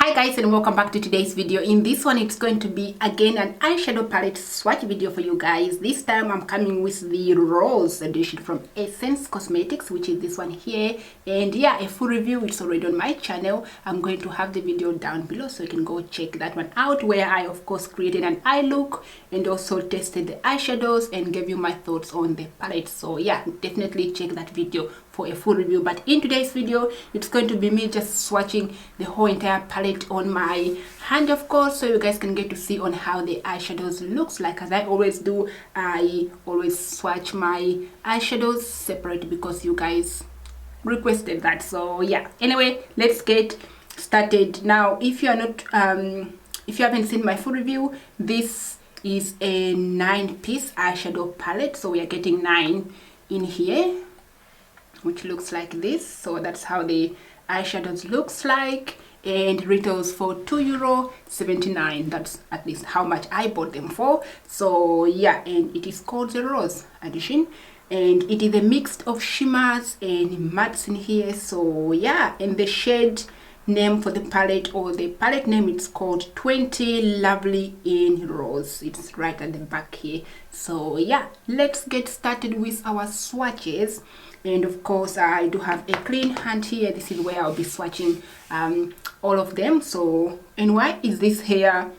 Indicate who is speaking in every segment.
Speaker 1: Hi guys, and welcome back to today's video. In this one, it's going to be again an eyeshadow palette swatch video for you guys. This time I'm coming with the Rose edition from Essence Cosmetics, which is this one here. And yeah, a full review, it's already on my channel. I'm going to have the video down below so you can go check that one out, where I of course created an eye look and also tested the eyeshadows and gave you my thoughts on the palette. So yeah, definitely check that video for a full review. But in today's video, it's going to be me just swatching the whole entire palette on my hand, of course, so you guys can get to see on how the eyeshadows looks like. As I always do, I always swatch my eyeshadows separate because you guys requested that. So yeah, anyway, let's get started. Now, if you are not if you haven't seen my full review, this is a 9-piece eyeshadow palette, so we are getting 9 in here, which looks like this. So that's how the eyeshadows looks like, and retails for €2.79. That's at least how much I bought them for. So yeah, and it is called the Rose edition, and it is a mix of shimmers and mattes in here. So yeah, and the shade name for the palette, or the palette name, it's called 20 Lovely in Rose. It's right at the back here. So yeah, let's get started with our swatches. And of course, I do have a clean hand here. This is where I'll be swatching all of them. So, and why is this hair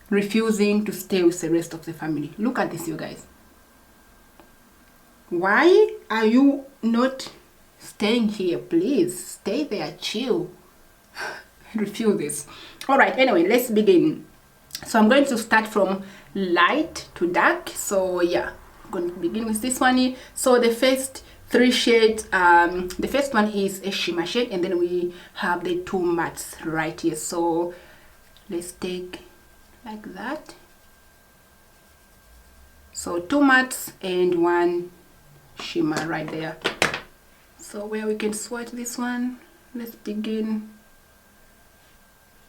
Speaker 1: refusing to stay with the rest of the family? Look at this, you guys. Why are you not staying here? Please stay there, chill. Refuse this. All right, anyway, let's begin. So I'm going to start from light to dark. So yeah, I'm going to begin with this one here. So the first 3 shades, the first one is a shimmer shade, and then we have the 2 mattes right here. So let's take like that. So 2 mattes and 1 shimmer right there. So where we can swatch this one, let's begin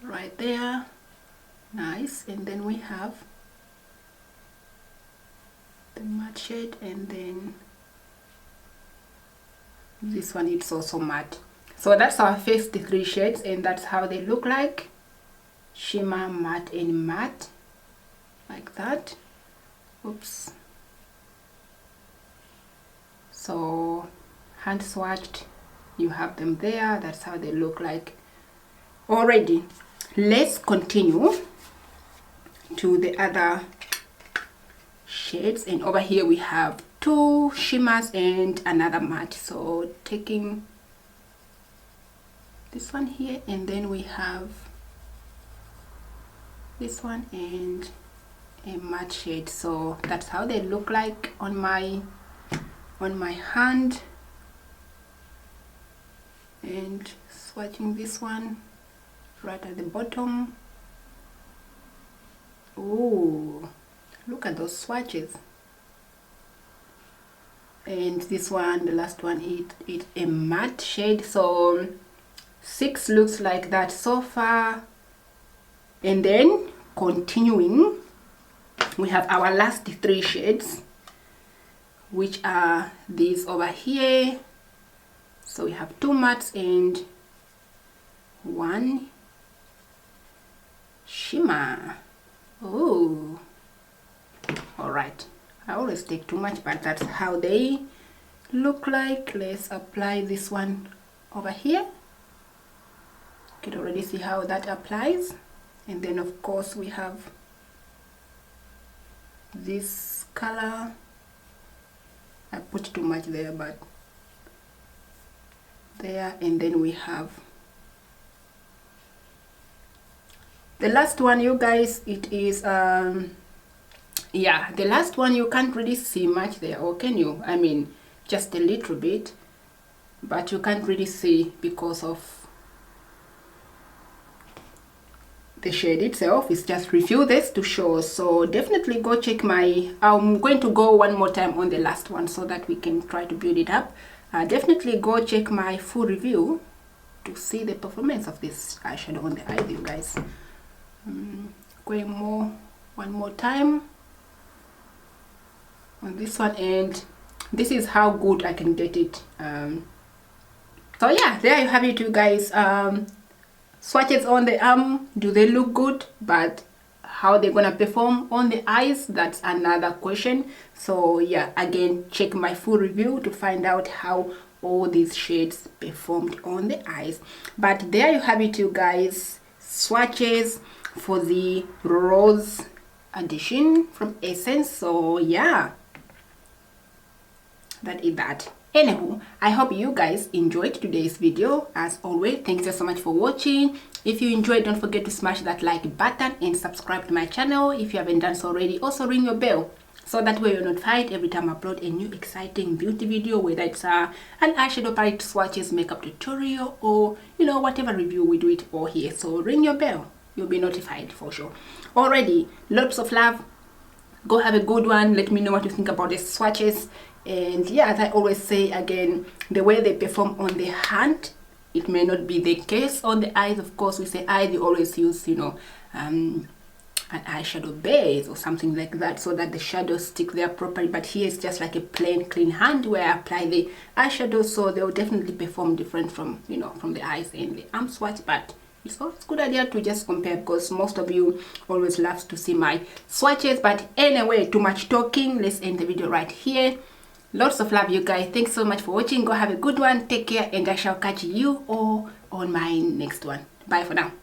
Speaker 1: right there. Nice. And then we have the matte shade, and then this one, it's also matte. So that's our first 3 shades, and that's how they look like: shimmer, matte, and matte, like that. Oops. So hand swatched, you have them there. That's how they look like already. Let's continue to the other shades, and over here we have 2 shimmers and another matte. So taking this one here, and then we have this one and a matte shade. So that's how they look like on my hand. And swatching this one right at the bottom. Oh, look at those swatches. And this one, the last one, it's a matte shade. So 6 looks like that so far. And then continuing, we have our last 3 shades, which are these over here. So we have 2 mattes and 1 shimmer. Oh, all right. I always take too much, but that's how they look like. Let's apply this one over here. You can already see how that applies. And then of course we have this color. I put too much there, but there. And then we have the last one, you guys. It is yeah, the last one, you can't really see much there, or can you? I mean, just a little bit, but you can't really see because of the shade itself. It's just refuses to show. So definitely go check my, I'm going to go one more time on the last one so that we can try to build it up. Definitely go check my full review to see the performance of this eyeshadow on the eye, you guys. Going one more time on this one, and this is how good I can get it. So yeah, there you have it, you guys. swatches on the arm, do they look good? But how they're gonna perform on the eyes, that's another question. So yeah, again, check my full review to find out how all these shades performed on the eyes. But there you have it, you guys, swatches for the rose edition from Essence. So yeah, that is that. Anywho, I hope you guys enjoyed today's video. As always, thanks so much for watching. If you enjoyed, don't forget to smash that like button and subscribe to my channel if you haven't done so already. Also ring your bell so that way you're notified every time I upload a new exciting beauty video, whether it's an eyeshadow palette, swatches, makeup tutorial, or you know, whatever review we do it all here. So ring your bell, you'll be notified for sure. Already, lots of love. Go have a good one. Let me know what you think about the swatches. And yeah, as I always say, again, the way they perform on the hand, it may not be the case on the eyes. Of course, we say eye, they always use, you know, an eyeshadow base or something like that so that the shadows stick there properly. But here it's just like a plain clean hand where I apply the eyeshadow, so they will definitely perform different from, you know, from the eyes and the arm swatch. But it's always a good idea to just compare, because most of you always loves to see my swatches. But anyway, too much talking, let's end the video right here. Lots of love, you guys. Thanks so much for watching. Go have a good one. Take care, and I shall catch you all on my next one. Bye for now.